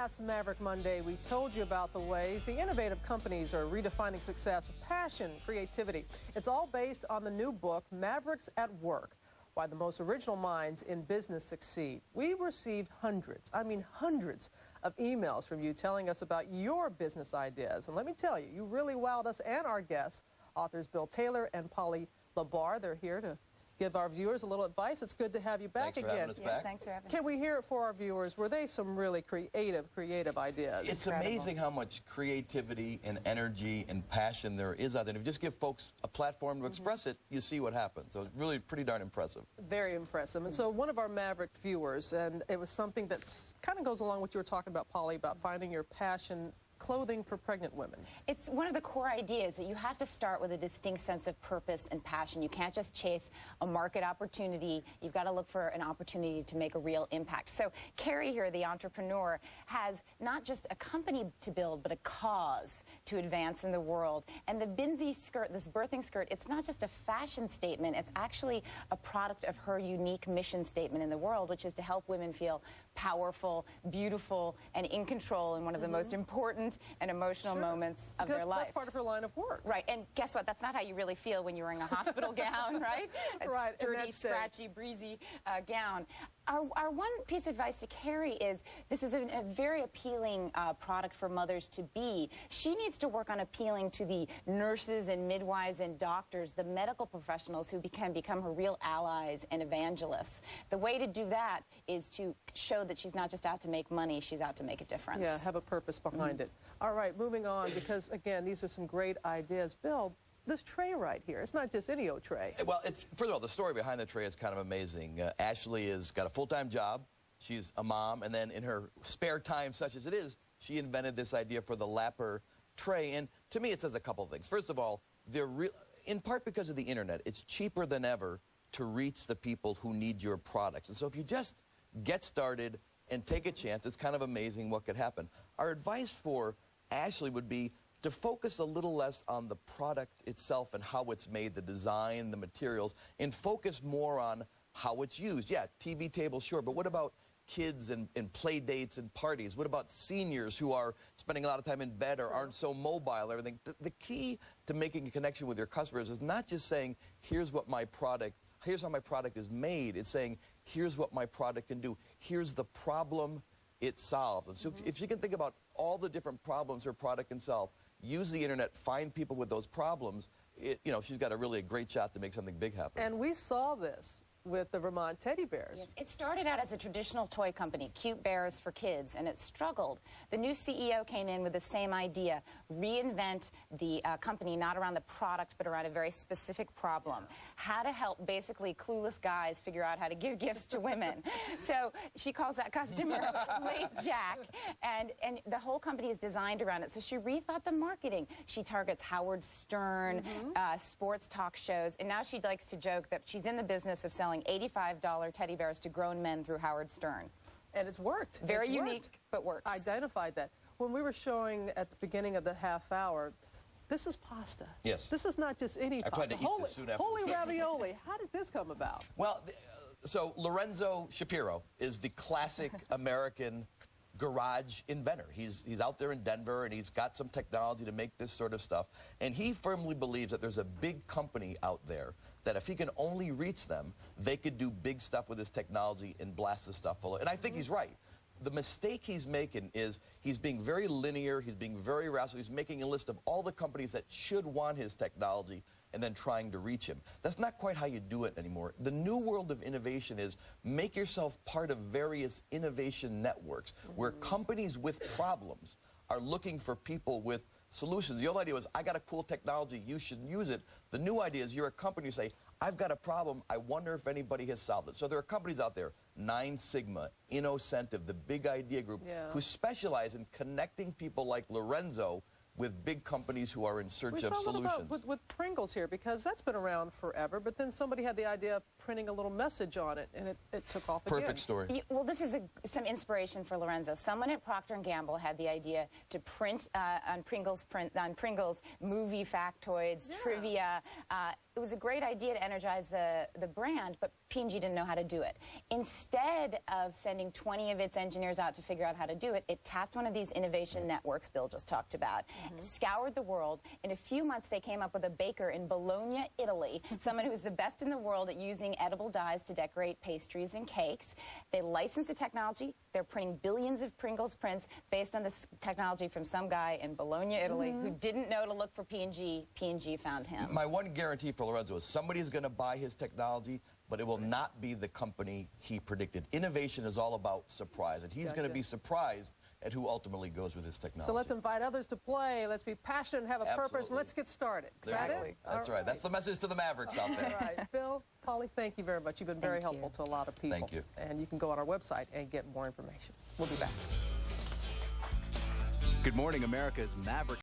last Maverick Monday, we told you about the ways the innovative companies are redefining success with passion, creativity. It's all based on the new book, Mavericks at Work, Why the Most Original Minds in Business Succeed. We received hundreds, I mean hundreds, of emails from you telling us about your business ideas. And let me tell you, you really wowed us and our guests, authors Bill Taylor and Polly LaBarre. They're here to give our viewers a little advice. It's good to have you back again. Thanks for having us back. Thanks for having us. Can we hear it for our viewers? Were they some really creative ideas? It's amazing how much creativity and energy and passion there is out there. And if you just give folks a platform to express it, you see what happens. So it's really pretty darn impressive. Very impressive. And so one of our Maverick viewers, and it was something that kind of goes along with what you were talking about, Polly, about finding your passion, clothing for pregnant women. It's one of the core ideas that you have to start with a distinct sense of purpose and passion. You can't just chase a market opportunity. You've got to look for an opportunity to make a real impact. So Carrie here, the entrepreneur, has not just a company to build, but a cause to advance in the world. And the BINSI skirt, this birthing skirt, it's not just a fashion statement. It's actually a product of her unique mission statement in the world, which is to help women feel powerful, beautiful, and in control in one of the most important and emotional moments of their life. That's part of her line of work. Right, and guess what? That's not how you really feel when you're wearing a hospital gown, right? It's right, sturdy, scratchy, breezy gown. Our one piece of advice to Carrie is this is a very appealing product for mothers to be. She needs to work on appealing to the nurses and midwives and doctors, the medical professionals who can become her real allies and evangelists. The way to do that is to show that she's not just out to make money, she's out to make a difference. Yeah, have a purpose behind it. All right, moving on, because, again, these are some great ideas. Bill, this tray right here, it's not just any old tray. Well, first of all, the story behind the tray is kind of amazing. Ashley has got a full-time job. She's a mom, and then in her spare time, such as it is, she invented this idea for the Lapper tray. And to me, it says a couple of things. First of all, in part because of the internet, it's cheaper than ever to reach the people who need your products. And so if you just get started and take a chance, it's kind of amazing what could happen. Our advice for Ashley would be to focus a little less on the product itself and how it's made, the design, the materials, and focus more on how it's used. Yeah, TV tables, sure, but what about kids and play dates and parties? What about seniors who are spending a lot of time in bed or aren't so mobile, everything? The key to making a connection with your customers is not just saying, here's how my product is made. It's saying, here's what my product can do. Here's the problem it solves. And so if you can think about all the different problems her product can solve, use the internet, find people with those problems, she's got a really great shot to make something big happen. And we saw this with the Vermont teddy bears. Yes, it started out as a traditional toy company, cute bears for kids, and it struggled. The new CEO came in with the same idea, reinvent the company not around the product but around a very specific problem, how to help basically clueless guys figure out how to give gifts to women. So she calls that customer Late Jack, and the whole company is designed around it. So she rethought the marketing. She targets Howard Stern, sports talk shows, and now she likes to joke that she's in the business of selling $85 teddy bears to grown men through Howard Stern. And it's worked. Very unique, but works. I identified that. When we were showing at the beginning of the half hour, this is pasta. Yes. This is not just any pasta. I tried to eat this soon after Holy ravioli. How did this come about? Well, so Lorenzo Shapiro is the classic American garage inventor. He's out there in Denver, and he's got some technology to make this sort of stuff. And he firmly believes that there's a big company out there that if he can only reach them, they could do big stuff with this technology and blast this stuff full of. And I think he's right. The mistake he's making is he's being very linear, he's being very rational, he's making a list of all the companies that should want his technology and then trying to reach him. That's not quite how you do it anymore. The new world of innovation is make yourself part of various innovation networks where companies with problems are looking for people with solutions. The old idea was, I got a cool technology, you should use it. The new idea is you're a company, you say, I've got a problem, I wonder if anybody has solved it. So there are companies out there, 9 Sigma, Innocentive, the Big Idea Group, who specialize in connecting people like Lorenzo with big companies who are in search of solutions. With Pringles here, because that's been around forever, but then somebody had the idea of printing a little message on it, and it took off again. Perfect story. Well, this is some inspiration for Lorenzo. Someone at Procter & Gamble had the idea to print on Pringles movie factoids, trivia. It was a great idea to energize the brand, but P&G didn't know how to do it. Instead of sending 20 of its engineers out to figure out how to do it, it tapped one of these innovation networks Bill just talked about, scoured the world. In a few months, they came up with a baker in Bologna, Italy, someone who's the best in the world at using edible dyes to decorate pastries and cakes. They licensed the technology. They're printing billions of Pringles prints based on this technology from some guy in Bologna, Italy, who didn't know to look for P&G. P&G found him. My one guarantee for Lorenzo is somebody's going to buy his technology, but it will not be the company he predicted. Innovation is all about surprise, and he's going to be surprised at who ultimately goes with his technology. So let's invite others to play. Let's be passionate and have a purpose, and let's get started. Is that it? That's right. That's the message to the Mavericks out there. All right. Bill, Polly, thank you very much. You've been very helpful to a lot of people. Thank you. And you can go on our website and get more information. We'll be back. Good morning, America's Mavericks.